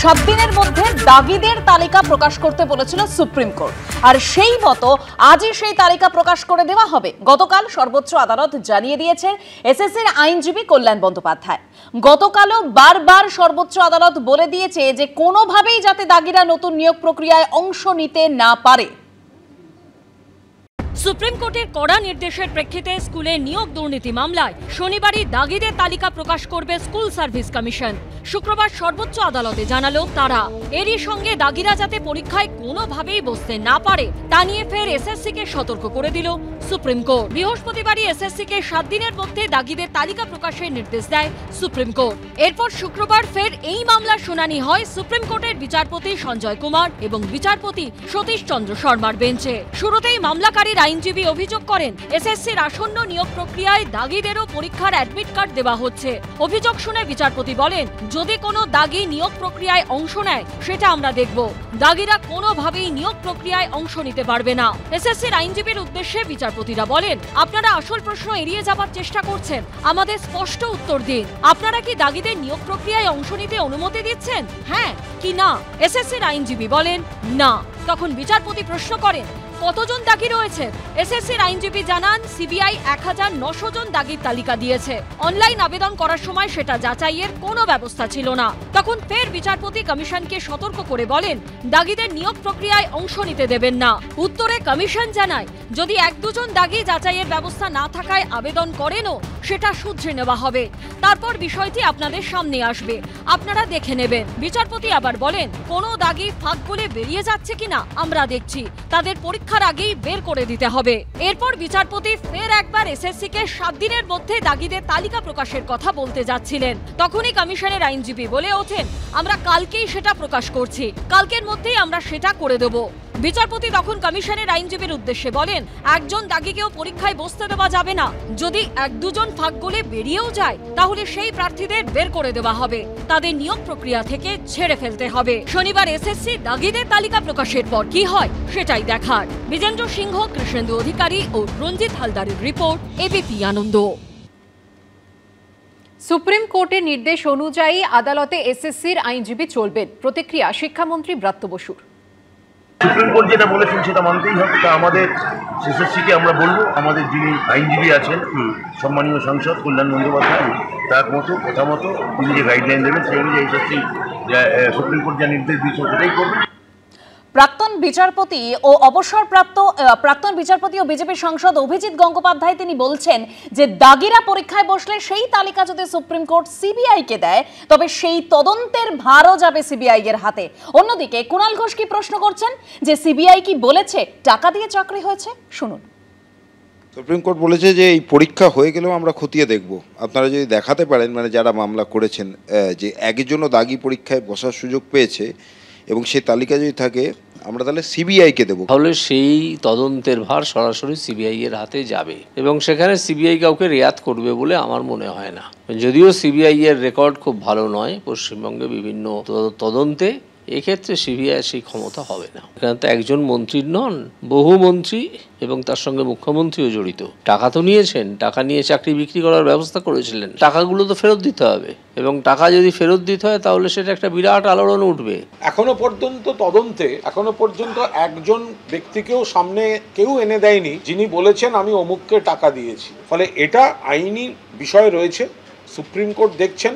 7 দিনের মধ্যে দাগিদের তালিকা প্রকাশ করতে বলেছিল সুপ্রিম কোর্ট, আর সেই মতো আজই সেই তালিকা প্রকাশ করে দেওয়া হবে। গতকাল সর্বোচ্চ আদালত জানিয়ে দিয়েছে এসএসসির আইনজীবী কল্যাণ বন্দ্যোপাধ্যায়। গতকালও বারবার সর্বোচ্চ আদালত বলে দিয়েছে যে কোনোভাবেই যাতে দাগিরা নতুন নিয়োগ প্রক্রিয়ায় অংশ নিতে না পারে। সুপ্রিম কোর্টের কড়া নির্দেশের প্রেক্ষিতে স্কুলে নিয়োগ দুর্নীতি মামলায় শনিবারই দাগিদের তালিকা প্রকাশ করবে স্কুল সার্ভিস কমিশন। শুক্রবার সর্বোচ্চ আদালতে জানালো তারা। এরই সঙ্গে দাগিরা যাতে পরীক্ষায় কোনোভাবেই বসতে না পারে তা নিয়ে ফের এসএসসিকে সতর্ক করে দিল সুপ্রিম কোর্ট। বৃহস্পতিবারই এসএসসিকে 7 দিনের মধ্যে দাগিদের তালিকা প্রকাশের নির্দেশ দেয় সুপ্রিম কোর্ট। এরপর শুক্রবার ফের এই মামলার শুনানি হয় সুপ্রিম কোর্টের বিচারপতি সঞ্জয় কুমার এবং বিচারপতি সতীশ চন্দ্র শর্মার বেঞ্চে। শুরুতেই মামলাকারীর আইনজীবী অভিযোগ করেন এসএসসির আসন্ন নিয়োগ প্রক্রিয়ায় দাগিদেরও পরীক্ষার অ্যাডমিট কার্ড দেওয়া হচ্ছে। অভিযোগ শুনে বিচারপতি বলেন, যদি কোনো দাগি নিয়োগ প্রক্রিয়ায় অংশ নেয় সেটা আমরা দেখব। দাগিরা কোনোভাবেই নিয়োগ প্রক্রিয়ায় অংশ নিতে পারবে না। এসএসসির আইনজীবীর উদ্দেশ্যে বিচারপতিরা বলেন, আপনারা আসল প্রশ্ন এড়িয়ে যাবার চেষ্টা করছেন, আমাদের স্পষ্ট উত্তর দিন। আপনারা কি দাগিদের নিয়োগ প্রক্রিয়ায় অংশ নিতে অনুমতি দিচ্ছেন, হ্যাঁ কি না? এসএসসির আইনজীবী বলেন না। তখন বিচারপতি প্রশ্ন করেন, কতজন দাগি রয়েছে? এসএসসির আইনজীবী জানান, সিবিআই 1900 জন দাগির তালিকা দিয়েছে। অনলাইন আবেদন করার সময় সেটা যাচাইয়ের কোনো ব্যবস্থা ছিল না। তখন ফের বিচারপতি কমিশনকে সতর্ক করে বলেন, দাগিদের নিয়োগ প্রক্রিয়ায় অংশ নিতে দেবেন না। উত্তরে কমিশন জানায়, যদি 1-2 জন দাগি যাচাইয়ের ব্যবস্থা না থাকায় আবেদন করেনও সেটা শুধরে নেওয়া হবে। তারপর বিষয়টি আপনাদের সামনে আসবে, আপনারা দেখে নেবেন। বিচারপতি আবার বলেন, কোনো দাগি ফাঁক গলে বেরিয়ে যাচ্ছে কিনা আমরা দেখছি, তাদের পরীক্ষার আগেই বের করে দিতে হবে। এরপর বিচারপতি ফের একবার এসএসসিকে 7 দিনের মধ্যে দাগিদের তালিকা প্রকাশের কথা বলতে যাচ্ছিলেন। তখনই কমিশনের আইনজীবী বলে ওঠেন, আমরা কালকেই সেটা প্রকাশ করছি, কালকের মধ্যেই আমরা সেটা করে দেব। বিচারপতি তখন কমিশনের আইনজীবীর উদ্দেশ্যে বলেন, একজন দাগিকেও পরীক্ষায় বসতে দেওয়া যাবে না। যদি 1-2 জন ফাঁক গলে বেরিয়েও যায় তাহলে সেই প্রার্থীদের বের করে দেওয়া হবে, তাদের নিয়োগ প্রক্রিয়া থেকে ছেড়ে ফেলতে হবে। শনিবার এসএসসি দাগিদের তালিকা প্রকাশের পর কি হয় সেটাই দেখার। বিজেন্দ্র সিংহ, কৃষ্ণেন্দু অধিকারী ও রঞ্জিত হালদারের রিপোর্ট, এবিপি আনন্দ। সুপ্রিম কোর্টের নির্দেশ অনুযায়ী আদালতে এসএসসির আইনজীবী চলবেন, প্রতিক্রিয়া শিক্ষামন্ত্রী ব্রাত্য বসুর। সুপ্রিম কোর্ট যেটা বলেছেন সেটা মানতেই হবে। তা আমাদের এসএসসিকে আমরা বলবো, আমাদের যিনি আইনজীবী আছেন সম্মানীয় সাংসদ কল্যাণ বন্দ্যোপাধ্যায়, তার মতো কথা মতো তিনি যে গাইডলাইন দেবেন সেই অনুযায়ী এসএসসি সুপ্রিম কোর্ট যা নির্দেশ দিয়েছে সেটাই করবে। প্রাক্তন বিচারপতি ও অবসরপ্রাপ্ত প্রাক্তন বিচারপতি ও বিজেপি সাংসদ অভিজিৎ গঙ্গোপাধ্যায় তিনি বলছেন যে দাগিরা পরীক্ষায় বসলে সেই তালিকা যদি সুপ্রিম কোর্ট সিবিআইকে দেয় তবে সেই তদন্তের ভারও যাবে সিবিআই এর হাতে। অন্যদিকে কুণাল ঘোষ কি প্রশ্ন করছেন যে সিবিআই কি বলেছে টাকা দিয়ে চাকরি হয়েছে, শুনুন। সুপ্রিম কোর্ট বলেছে যে এই পরীক্ষা হয়ে গেলেও আমরা খতিয়ে দেখব। আপনারা যদি দেখাতে পারেন, মানে যারা মামলা করেছেন, যে একজনও দাগি পরীক্ষায় বসার সুযোগ পেয়েছে এবং সেই তালিকা যদি থাকে, আমরা তাহলে সিবিআইকে দেবো, তাহলে সেই তদন্তের ভার সরাসরি সিবিআই এর হাতে যাবে এবং সেখানে সিবিআই কাউকে রেয়াত করবে বলে আমার মনে হয় না। যদিও সিবিআই এর রেকর্ড খুব ভালো নয় পশ্চিমবঙ্গে বিভিন্ন তদন্তে, এক্ষেত্রে সিবিআই সেই ক্ষমতা হবে না। এখানে তো একজন মন্ত্রী নন, বহু মন্ত্রী এবং তার সঙ্গে মুখ্যমন্ত্রীও জড়িত। টাকা তো নিয়েছেন, টাকা নিয়ে চাকরি বিক্রি করার ব্যবস্থা করেছিলেন, টাকাগুলো তো ফেরত দিতে হবে এবং টাকা যদি ফেরত দিতে হয় তাহলে সেটা একটা বিরাট আলোড়ন উঠবে। এখনো পর্যন্ত তদন্তে একজন ব্যক্তিকেও সামনে কেউ এনে দেয়নি যিনি বলেছেন আমি অমুককে টাকা দিয়েছি। ফলে এটা আইনি বিষয় রয়েছে, সুপ্রিম কোর্ট দেখছেন।